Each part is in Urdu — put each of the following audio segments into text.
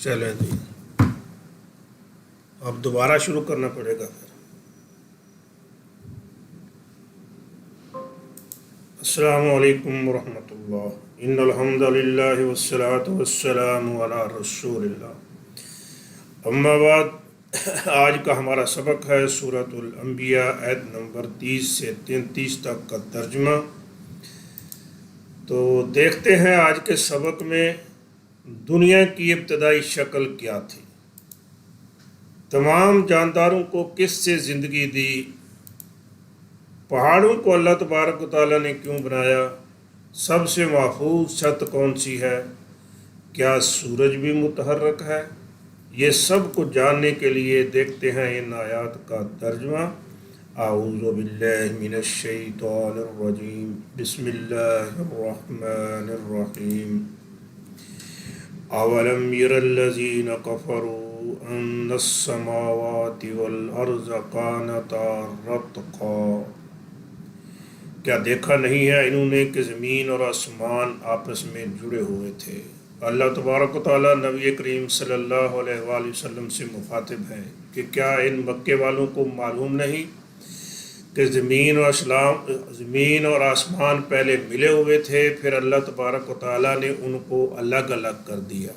چلیں جی، اب دوبارہ شروع کرنا پڑے گا پھر۔ السلام علیکم ورحمۃ اللہ۔ ان الحمد للہ والصلاة والسلام علی رسول اللہ، اما بعد۔ آج کا ہمارا سبق ہے سورۃ الانبیاء آیت نمبر 30 سے 33 تک کا ترجمہ۔ تو دیکھتے ہیں آج کے سبق میں دنیا کی ابتدائی شکل کیا تھی، تمام جانداروں کو کس سے زندگی دی، پہاڑوں کو اللہ تبارک و تعالیٰ نے کیوں بنایا، سب سے محفوظ چھت کون سی ہے، کیا سورج بھی متحرک ہے۔ یہ سب کو جاننے کے لیے دیکھتے ہیں ان آیات کا ترجمہ۔ اعوذ باللہ من الشیطان الرجیم، بسم اللہ الرحمن الرحیم۔ اولم یر الذین کفروا ان السماوات والارض کانتا رتقا، کیا دیکھا نہیں ہے انہوں نے کہ زمین اور آسمان آپس میں جڑے ہوئے تھے۔ اللہ تبارک و تعالیٰ نبی کریم صلی اللہ علیہ وآلہ وسلم سے مخاطب ہے کہ کیا ان مکے والوں کو معلوم نہیں کہ زمین اور آسمان پہلے ملے ہوئے تھے، پھر اللہ تبارک و تعالیٰ نے ان کو الگ الگ کر دیا۔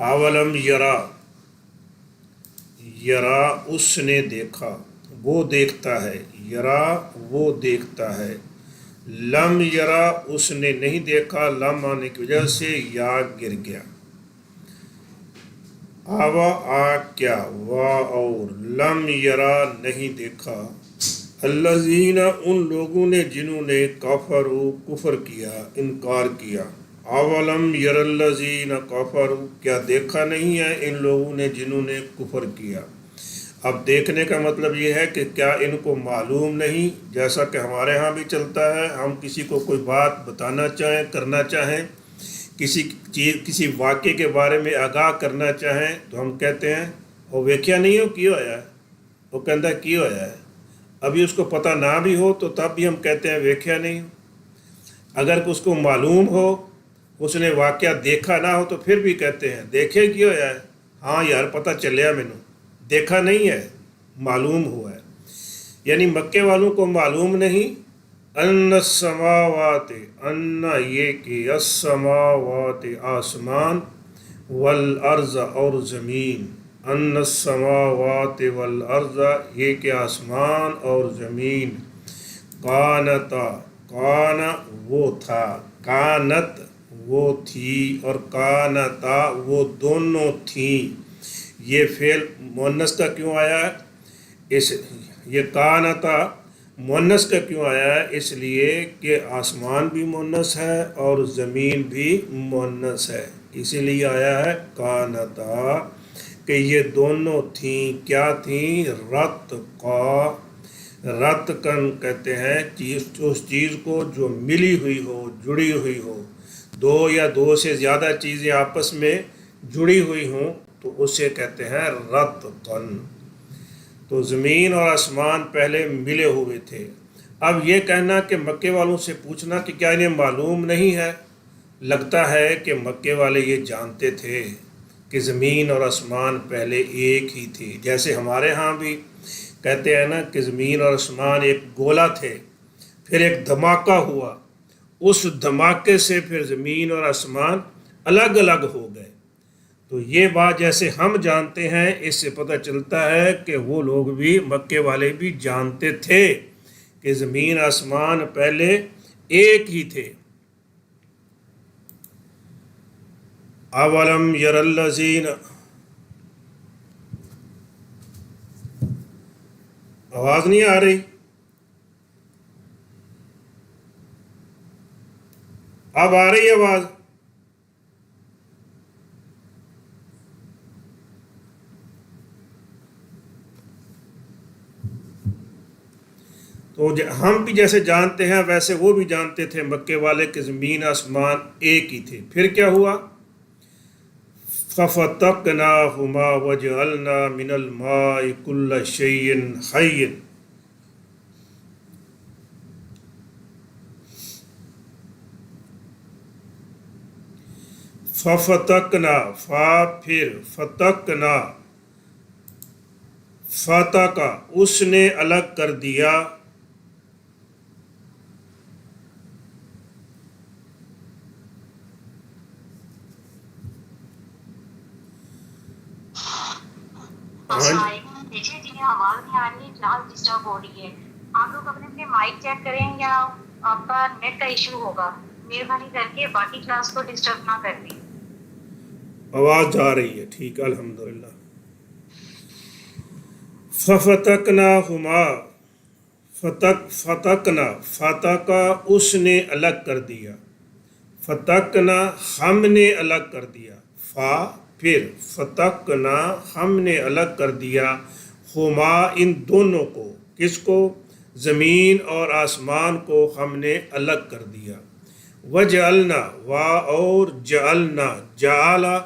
اولم یرا اس نے دیکھا، وہ دیکھتا ہے، یرا وہ دیکھتا ہے، لم یرا اس نے نہیں دیکھا، لم آنے کی وجہ سے یا گر گیا، آوا آ کیا، وا اور، لم یرا نہیں دیکھا، الذین ان لوگوں نے جنہوں نے کفروا کفر کیا، انکار کیا۔ اولم یر الذین کفروا کیا دیکھا نہیں ہے ان لوگوں نے جنہوں نے کفر کیا۔ اب دیکھنے کا مطلب یہ ہے کہ کیا ان کو معلوم نہیں، جیسا کہ ہمارے ہاں بھی چلتا ہے، ہم کسی کو کوئی بات بتانا چاہیں، کرنا چاہیں، کسی واقعے کے بارے میں آگاہ کرنا چاہیں تو ہم کہتے ہیں وہ ویکھیا نہیں ہو کی ہویا ہے، وہ کہتا ہے کی ہویا ہے۔ ابھی اس کو پتہ نہ بھی ہو تو تب بھی ہم کہتے ہیں ویکھیا نہیں ہو۔ اگر اس کو معلوم ہو، اس نے واقعہ دیکھا نہ ہو تو پھر بھی کہتے ہیں دیکھے کی ہویا ہے، ہاں یار پتہ چلیا مینوں، دیکھا نہیں ہے، معلوم ہوا ہے۔ یعنی مکے والوں کو معلوم نہیں، ان السماوات، ان یہ کہ السماوات آسمان، والارض اور زمین، ان السماوات والارض یہ کہ آسمان اور زمین، کانتا کان وہ تھا، کانت وہ تھی، اور کانتا وہ دونوں تھیں۔ یہ فعل مؤنث کا کیوں آیا ہے، یہ کانتا مؤنث کا کیوں آیا ہے، اس لیے کہ آسمان بھی مؤنث ہے اور زمین بھی مؤنث ہے، اسی لیے آیا ہے کانتا، کہ یہ دونوں تھیں، کیا تھیں، رت کن کہتے ہیں اس چیز کو جو ملی ہوئی ہو، جڑی ہوئی ہو، دو یا دو سے زیادہ چیزیں آپس میں جڑی ہوئی ہوں تو اسے کہتے ہیں رت کن۔ تو زمین اور آسمان پہلے ملے ہوئے تھے۔ اب یہ کہنا کہ مکے والوں سے پوچھنا کہ کیا انہیں معلوم نہیں ہے، لگتا ہے کہ مکے والے یہ جانتے تھے کہ زمین اور آسمان پہلے ایک ہی تھی، جیسے ہمارے ہاں بھی کہتے ہیں نا کہ زمین اور آسمان ایک گولا تھے، پھر ایک دھماکہ ہوا، اس دھماکے سے پھر زمین اور آسمان الگ الگ ہو گئے۔ تو یہ بات جیسے ہم جانتے ہیں، اس سے پتہ چلتا ہے کہ وہ لوگ بھی، مکے والے بھی جانتے تھے کہ زمین آسمان پہلے ایک ہی تھے۔ اولم یر الذین، آواز نہیں آ رہی؟ اب آ رہی ہے آواز؟ تو ہم بھی جیسے جانتے ہیں ویسے وہ بھی جانتے تھے مکے والے کہ زمین آسمان ایک ہی تھے۔ پھر کیا ہوا، فَفَتَقْنَاهُمَا وَجَعَلْنَا مِنَ الْمَاءِ كُلَّ شَيْءٍ حَيٍّ، ففتقنا، فا پھر، فتقنا، فتقا اس نے الگ کر دیا، دیکھیے جی آواز نہیں آ رہی ہے، کلاس ڈسٹرب ہو رہی ہے. آپ لوگ اپنے اپنے مائک چیک کریں یا آپ کا نیٹ کا ایشو ہوگا. مہربانی کر کے باقی کلاس کو ڈسٹرب نہ کر دیں. آواز جا رہی ہے، ٹھیک ہے الحمدللہ. ففتقناہما، فتقنا، فتقا اس نے الگ کر دیا، فتقنا ہم نے الگ کر دیا، فا پھر، فتقنا ہم نے الگ کر دیا، ہما ان دونوں کو، کس کو؟ زمین اور آسمان کو ہم نے الگ کر دیا. وجعلنا، وا اور جعلنا، جعلا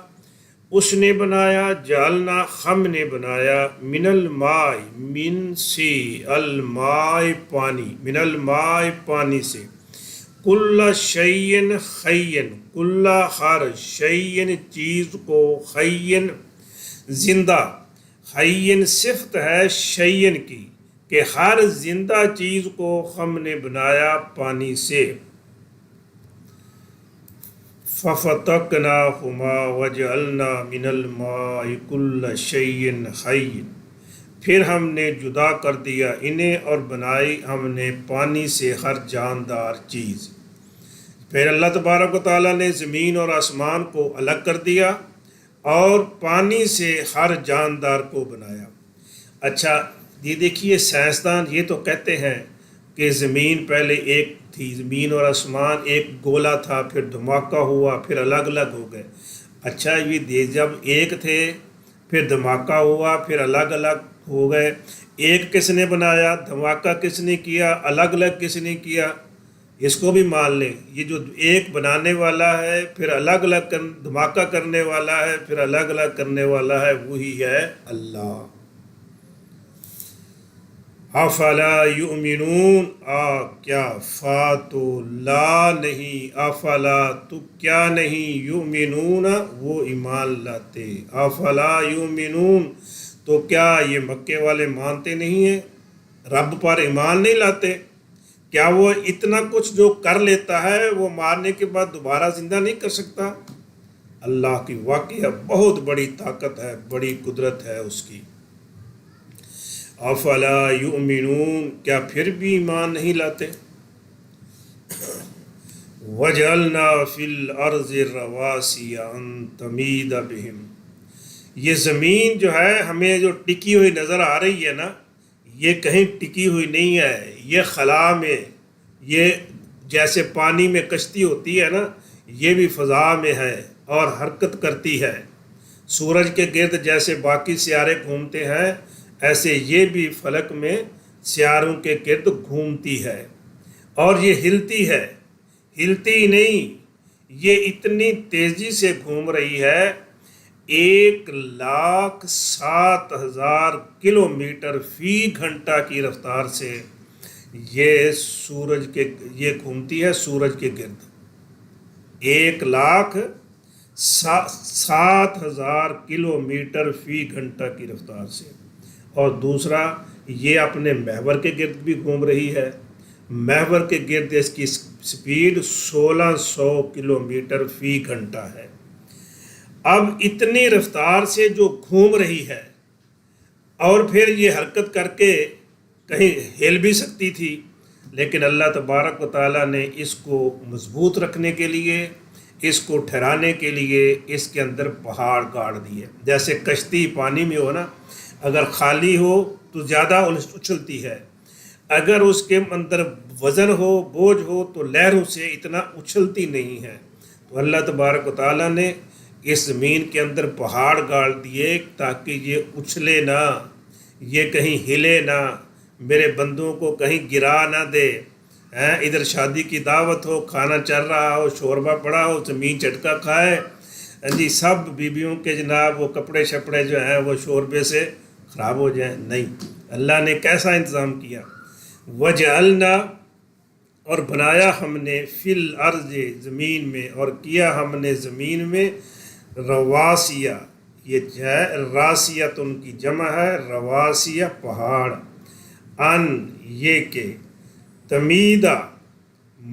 اس نے بنایا، جعلنا ہم نے بنایا، من الماء من سے، الماء پانی، من الماء پانی سے، کل شیء حی، کل ہر شیء چیز کو، حی زندہ، حی صفت ہے شیء کی کہ ہر زندہ چیز کو ہم نے بنایا پانی سے. ففتقناہما وجعلنا من الماء کل شیء حی، پھر ہم نے جدا کر دیا انہیں اور بنائی ہم نے پانی سے ہر جاندار چیز. پھر اللہ تبارک و تعالیٰ نے زمین اور آسمان کو الگ کر دیا اور پانی سے ہر جاندار کو بنایا. اچھا یہ دیکھیے سائنسدان یہ تو کہتے ہیں کہ زمین پہلے ایک تھی، زمین اور آسمان ایک گولا تھا، پھر دھماکہ ہوا، پھر الگ الگ ہو گئے. اچھا یہ جب ایک تھے پھر دھماکہ ہوا، پھر الگ الگ ہو گئے، ایک کس نے بنایا، دھماکہ کس نے کیا، الگ الگ کس نے کیا؟ اس کو بھی مان لیں، یہ جو ایک بنانے والا ہے، پھر الگ الگ دھماکہ کرنے والا ہے، پھر الگ الگ کرنے والا ہے، وہی ہے اللہ. افلا یؤمنون، کیا فا تو لا نہیں، افلا تو کیا نہیں، یؤمنون وہ ایمان لاتے، افلا یؤمنون تو کیا یہ مکے والے مانتے نہیں ہیں، رب پر ایمان نہیں لاتے؟ کیا وہ اتنا کچھ جو کر لیتا ہے وہ مارنے کے بعد دوبارہ زندہ نہیں کر سکتا؟ اللہ کی واقعہ بہت بڑی طاقت ہے، بڑی قدرت ہے اس کی. افلا یؤمنون کیا پھر بھی ایمان نہیں لاتے؟ وجعلنا فی الارض رواسی ان تمید بہم، یہ زمین جو ہے ہمیں جو ٹکی ہوئی نظر آ رہی ہے نا، یہ کہیں ٹکی ہوئی نہیں ہے، یہ خلا میں، یہ جیسے پانی میں کشتی ہوتی ہے نا، یہ بھی فضا میں ہے اور حرکت کرتی ہے. سورج کے گرد جیسے باقی سیارے گھومتے ہیں ایسے یہ بھی فلک میں سیاروں کے گرد گھومتی ہے، اور یہ ہلتی ہے، ہلتی نہیں، یہ اتنی تیزی سے گھوم رہی ہے، 1,07,000 کلومیٹر فی گھنٹہ کی رفتار سے یہ یہ گھومتی ہے سورج کے گرد، 1,07,000 کلومیٹر فی گھنٹہ کی رفتار سے. اور دوسرا یہ اپنے محور کے گرد بھی گھوم رہی ہے، محور کے گرد اس کی سپیڈ 1,600 کلومیٹر فی گھنٹہ ہے. اب اتنی رفتار سے جو گھوم رہی ہے اور پھر یہ حرکت کر کے کہیں ہل بھی سکتی تھی، لیکن اللہ تبارک و تعالیٰ نے اس کو مضبوط رکھنے کے لیے، اس کو ٹھہرانے کے لیے اس کے اندر پہاڑ گاڑ دیے. جیسے کشتی پانی میں ہو نا، اگر خالی ہو تو زیادہ اچھلتی ہے، اگر اس کے اندر وزن ہو، بوجھ ہو تو لہروں سے اتنا اچھلتی نہیں ہے. تو اللہ تبارک و تعالیٰ نے اس زمین کے اندر پہاڑ گاڑ دیے تاکہ یہ اچھلے نہ، یہ کہیں ہلے نہ، میرے بندوں کو کہیں گرا نہ دے. ادھر شادی کی دعوت ہو، کھانا چل رہا ہو، شوربہ پڑا ہو، زمین جھٹکا کھائے، جی سب بیویوں کے جناب وہ کپڑے شپڑے جو ہیں وہ شوربے سے خراب ہو جائیں. نہیں، اللہ نے کیسا انتظام کیا. وجعلنا، اور بنایا ہم نے فی الارض زمین میں، اور کیا ہم نے زمین میں رواسیہ، یہ جو ہے راسیت ان کی جمع ہے، رواسیہ پہاڑ، ان یہ کہ تمیدہ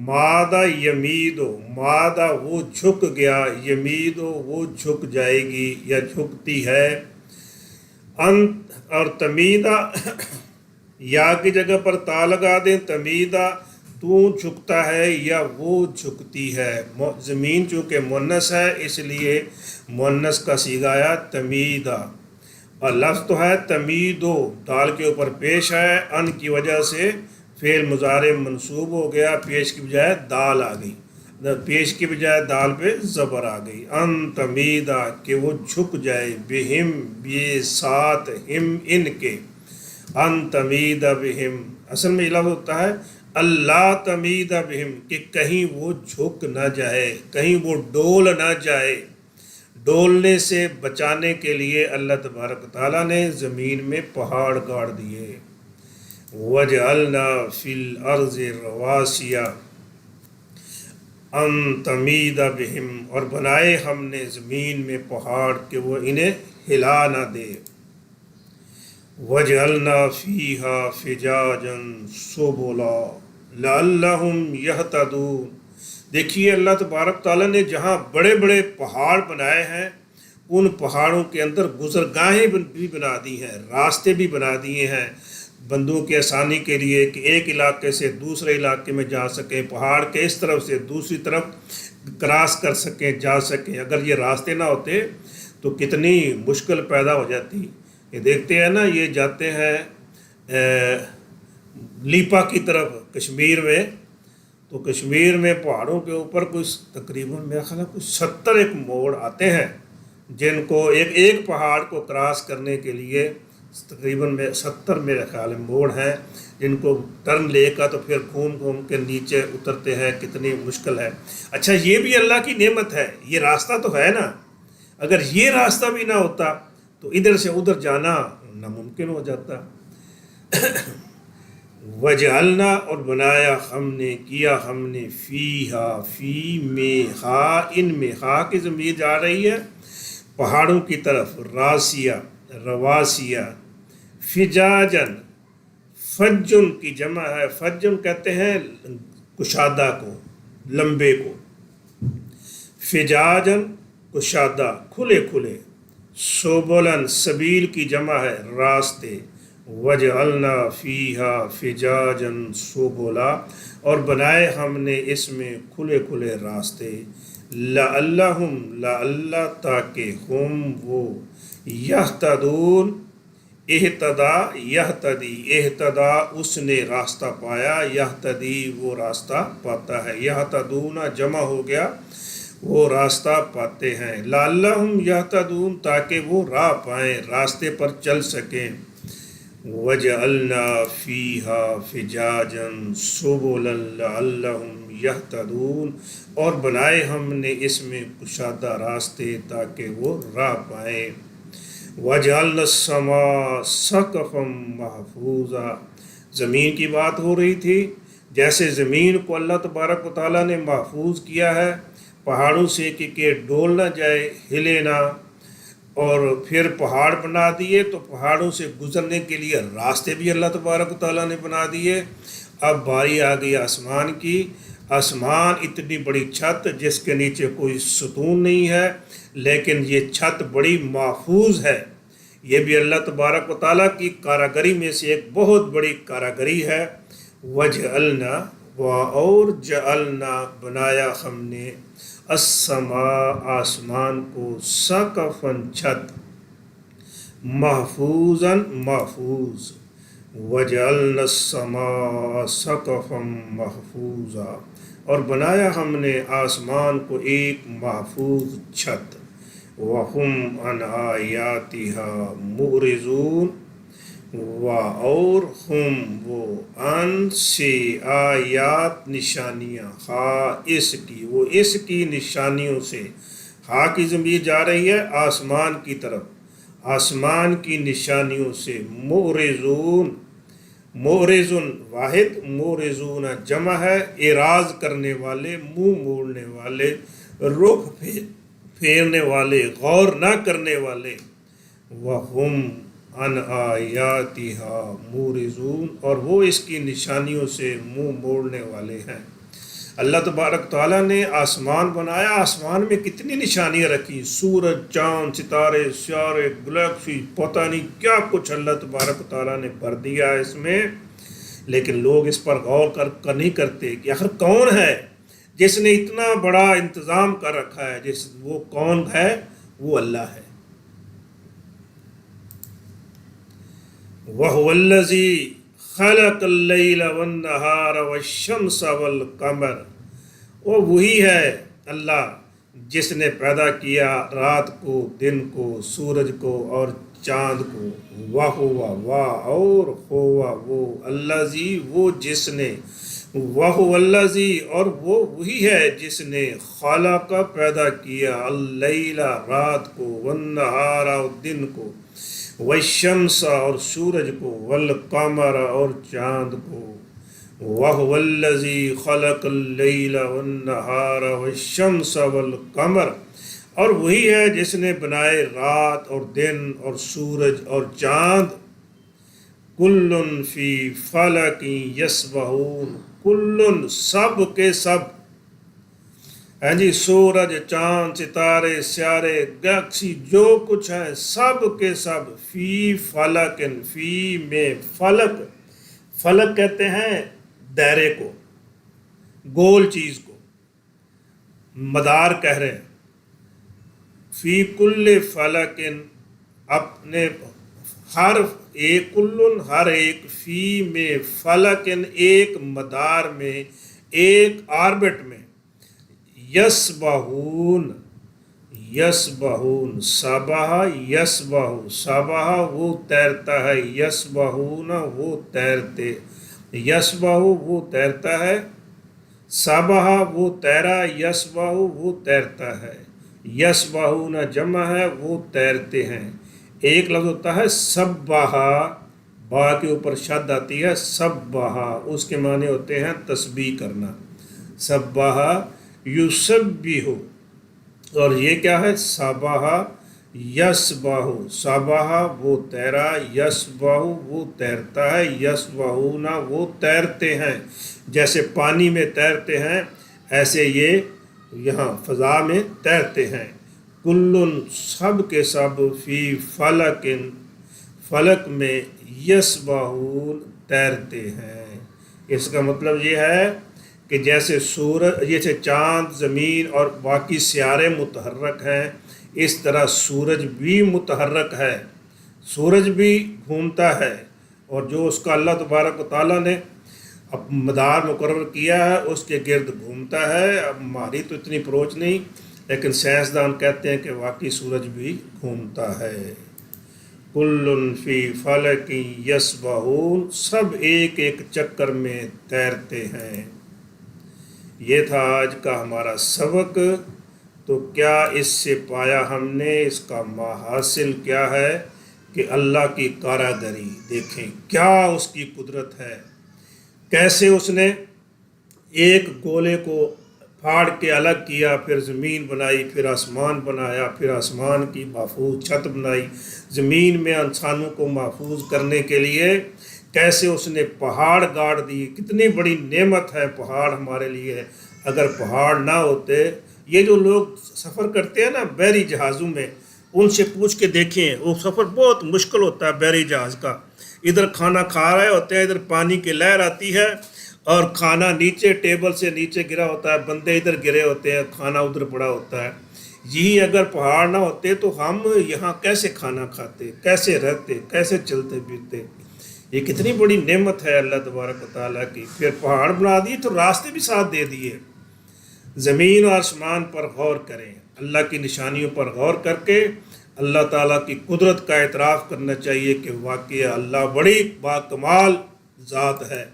مادہ یمیدو، مادہ وہ جھک گیا، یمیدو وہ جھک جائے گی یا جھکتی ہے، ان اور تمیدہ یا کی جگہ پر تا لگا دیں، تمیدہ تو جھکتا ہے یا وہ جھکتی ہے، زمین چونکہ مونس ہے اس لیے مونس کا صیغہ آیا تمیدہ، اور لفظ تو ہے تمیدو، دال کے اوپر پیش ہے، ان کی وجہ سے فعل مضارع منصوب ہو گیا، پیش کی بجائے دال آ گئی، پیش کی بجائے دال پہ زبر آ گئی، ان تمیدہ کہ وہ جھک جائے، بہم یہ ساتھ، ہم ان کے، ان تمید بہم، اصل میں یہ لفظ ہوتا ہے اللہ تمید بہم، کہ کہیں وہ جھک نہ جائے، کہیں وہ ڈول نہ جائے، ڈولنے سے بچانے کے لیے اللہ تبارک تعالیٰ نے زمین میں پہاڑ گاڑ دیے، وَجَعَلْنَا فِي الْأَرْضِ رَوَاسِيَ ان تمید بہم، اور بنائے ہم نے زمین میں پہاڑ کہ وہ انہیں ہلا نہ دے، وَجَعَلْنَا فِيهَا فِجَاجًا سُبُلًا لَعَلَّهُمْ يَهْتَدُونَ، دیکھیے اللہ تبارک تعالیٰ نے جہاں بڑے بڑے پہاڑ بنائے ہیں ان پہاڑوں کے اندر گزرگاہیں بھی بنا دی ہیں، راستے بھی بنا دیے ہیں بندوں کی آسانی کے لیے کہ ایک علاقے سے دوسرے علاقے میں جا سکیں، پہاڑ کے اس طرف سے دوسری طرف کراس کر سکیں، جا سکیں، اگر یہ راستے نہ ہوتے تو کتنی مشکل پیدا ہو جاتی، یہ دیکھتے ہیں نا یہ جاتے ہیں لیپا کی طرف کشمیر میں، تو کشمیر میں پہاڑوں کے اوپر کچھ تقریباً میرا خیال ہے کچھ 70 ایک موڑ آتے ہیں جن کو ایک پہاڑ کو کراس کرنے کے لیے تقریباً 70 میرے خیال میں موڑ ہیں جن کو ٹرن لے کا تو پھر گھوم کے نیچے اترتے ہیں، کتنی مشکل ہے۔ اچھا یہ بھی اللہ کی نعمت ہے، یہ راستہ تو ہے نا، اگر یہ راستہ بھی نہ ہوتا تو ادھر سے ادھر جانا ناممکن ہو جاتا۔ وجعلنا اور بنایا ہم نے، کیا ہم نے، فیہا فی میں، ہا ان میں، ہا کی ضمیر جا رہی ہے پہاڑوں کی طرف، راسیہ رواسیہ، فجاجن فجن کی جمع ہے، فجن کہتے ہیں کشادہ کو، لمبے کو، فجاجن کشادہ کھلے کھلے، سبلن سبیل کی جمع ہے راستے، وجعلنا فیہا فجاجن سبلا اور بنائے ہم نے اس میں کھلے کھلے راستے، لعلہم لعل تاکہ ہم وہ، یہتدون اہتدا یہتدی، اہتدا اس نے راستہ پایا، یہتدی وہ راستہ پاتا ہے، یہتدون جمع ہو گیا وہ راستہ پاتے ہیں، لعلہم یہتدون تاکہ وہ راہ پائیں، راستے پر چل سکیں، وجعلنا فیہا فجاجا سبلا لعلہم یہتدون اور بنائے ہم نے اس میں کشادہ راستے تاکہ وہ راہ پائیں، وجعلنا السماء سقفا محفوظا، زمین کی بات ہو رہی تھی، جیسے زمین کو اللہ تبارک و تعالیٰ نے محفوظ کیا ہے پہاڑوں سے کہ ڈول نہ جائے، ہلے نہ، اور پھر پہاڑ بنا دیے تو پہاڑوں سے گزرنے کے لیے راستے بھی اللہ تبارک و تعالیٰ نے بنا دیے۔ اب باری آ گئی آسمان کی، آسمان اتنی بڑی چھت جس کے نیچے کوئی ستون نہیں ہے، لیکن یہ چھت بڑی محفوظ ہے، یہ بھی اللہ تبارک و تعالیٰ کی کاراگری میں سے ایک بہت بڑی کاراگری ہے، وجعلنا اور جعلنا بنایا ہم نے، السماء آسمان کو، سقفاً چھت، محفوظاً محفوظ، وجعلنا السماء سقفاً محفوظا اور بنایا ہم نے آسمان کو ایک محفوظ چھت، وَهُمْ عَنْ آيَاتِهَا مُعْرِضُونَ اور ہم وہ ان سے آیات نشانیاں، اس کی وہ اس کی نشانیوں سے، کی ضمیر جا رہی ہے آسمان کی طرف، آسمان کی نشانیوں سے، معرضون مورزن واحد، مورزون جمع ہے، اعراض کرنے والے، منہ موڑنے والے، رخ پھیرنے والے، غور نہ کرنے والے، وَهُمْ عَنْ آیَاتِهَا مُورِزُونَ، اور وہ اس کی نشانیوں سے منہ موڑنے والے ہیں۔ اللہ تبارک تعالیٰ نے آسمان بنایا، آسمان میں کتنی نشانیاں رکھی، سورج، چاند، ستارے، سیارے، گلیکسی، پتہ نہیں کیا کچھ اللہ تبارک تعالیٰ نے بھر دیا ہے اس میں، لیکن لوگ اس پر غور کر نہیں کرتے کہ آخر کون ہے جس نے اتنا بڑا انتظام کر رکھا ہے، وہ کون ہے؟ وہ اللہ ہے۔ وَهُوَ الَّذِي خَلَقَ اللَّيْلَ وَالنَّهَارَ وَالشَّمْسَ وَالْقَمَرَ، وہ وہی ہے اللہ جس نے پیدا کیا رات کو، دن کو، سورج کو اور چاند کو۔ وَهُوَ اور ہوا وہ، الَّذِي وہ جس نے، وَهُوَ الَّذِي اور وہ وہی ہے جس نے، خلق پیدا کیا، اللیل رات کو، والنہار اور دن کو، والشمس اور سورج کو، والقمر اور چاند کو۔ وَهُوَ الَّذِي خَلَقَ اللَّيْلَ وَالنَّهَارَ وَالشَّمْسَ وَالْقَمَرَ، اور وہی ہے جس نے بنائے رات اور دن اور سورج اور چاند۔ کُلٌّ فی فلک یسبحون، کُلٌّ سب کے سب، ہاں جی، سورج، چاند، ستارے، سیارے، گلیکسی، جو کچھ ہے سب کے سب، فی فلک، فی میں، فلک، فلک کہتے ہیں دائرے کو، گول چیز کو، مدار کہہ رہے ہیں۔ فی کل فلک، اپنے ہر ایک، کلن ہر ایک، فی میں، فلکن ایک مدار میں، ایک آربٹ میں، یسبحون، یسبحون، سبح یسبح، سبح وہ تیرتا ہے، یسبحون وہ تیرتے، یسبح وہ تیرتا ہے، سبح وہ تیرا، یسبح وہ تیرتا ہے، یسبحون جمع ہے، وہ تیرتے ہیں۔ ایک لفظ ہوتا ہے سبح، با کے اوپر شد آتی ہے، سبح، اس کے معنی ہوتے ہیں تسبیح کرنا، سبح یسبح، اور یہ کیا ہے؟ سبح یسبح، سبح وہ تیرا، یسبح وہ تیرتا ہے، یسبحون وہ تیرتے ہیں، جیسے پانی میں تیرتے ہیں ایسے یہ یہاں فضا میں تیرتے ہیں۔ کلن سب کے سب، فی فلک فلک میں، یسبحون تیرتے ہیں۔ اس کا مطلب یہ ہے کہ جیسے سورج، جیسے چاند، زمین اور باقی سیارے متحرک ہیں، اس طرح سورج بھی متحرک ہے، سورج بھی گھومتا ہے، اور جو اس کا اللہ تبارک و تعالیٰ نے اب مدار مقرر کیا ہے اس کے گرد گھومتا ہے۔ اب ہماری تو اتنی اپروچ نہیں، لیکن سائنسدان کہتے ہیں کہ واقعی سورج بھی گھومتا ہے۔ کلن فی فلک یسبحون، سب ایک ایک چکر میں تیرتے ہیں۔ یہ تھا آج کا ہمارا سبق۔ تو کیا اس سے پایا ہم نے، اس کا محاصل کیا ہے کہ اللہ کی کاراگری دیکھیں، کیا اس کی قدرت ہے، کیسے اس نے ایک گولے کو پھاڑ کے الگ کیا، پھر زمین بنائی، پھر آسمان بنایا، پھر آسمان کی محفوظ چھت بنائی، زمین میں انسانوں کو محفوظ کرنے کے لیے کیسے اس نے پہاڑ گاڑ دیے۔ کتنی بڑی نعمت ہے پہاڑ ہمارے لیے۔ اگر پہاڑ نہ ہوتے، یہ جو لوگ سفر کرتے ہیں نا بحری جہازوں میں، ان سے پوچھ کے دیکھیں، وہ سفر بہت مشکل ہوتا ہے بحری جہاز کا۔ ادھر کھانا کھا رہے ہوتے ہیں، ادھر پانی کی لہر آتی ہے اور کھانا نیچے ٹیبل سے نیچے گرا ہوتا ہے، بندے ادھر گرے ہوتے ہیں، کھانا ادھر پڑا ہوتا ہے۔ یہی اگر پہاڑ نہ ہوتے تو ہم یہاں کیسے کھانا کھاتے، کیسے رہتے، کیسے چلتے پھرتے۔ یہ کتنی بڑی نعمت ہے اللہ تبارک و تعالیٰ کی۔ پھر پہاڑ بنا دیے تو راستے بھی ساتھ دے دیے۔ زمین و آسمان پر غور کریں، اللہ کی نشانیوں پر غور کر کے اللہ تعالیٰ کی قدرت کا اعتراف کرنا چاہیے کہ واقعی اللہ بڑی باکمال ذات ہے۔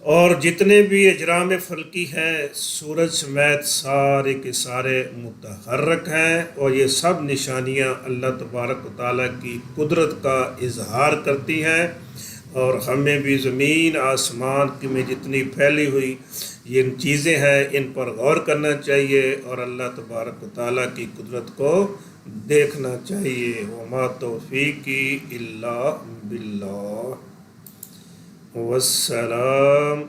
اور جتنے بھی اجرام فلکی ہیں، سورج سمیت سارے کے سارے متحرک ہیں، اور یہ سب نشانیاں اللہ تبارک و تعالیٰ کی قدرت کا اظہار کرتی ہیں اور ہمیں بھی زمین آسمان کی میں جتنی پھیلی ہوئی یہ چیزیں ہیں ان پر غور کرنا چاہیے اور اللہ تبارک و تعالیٰ کی قدرت کو دیکھنا چاہیے. وما توفیقی الا باللہ. والسلام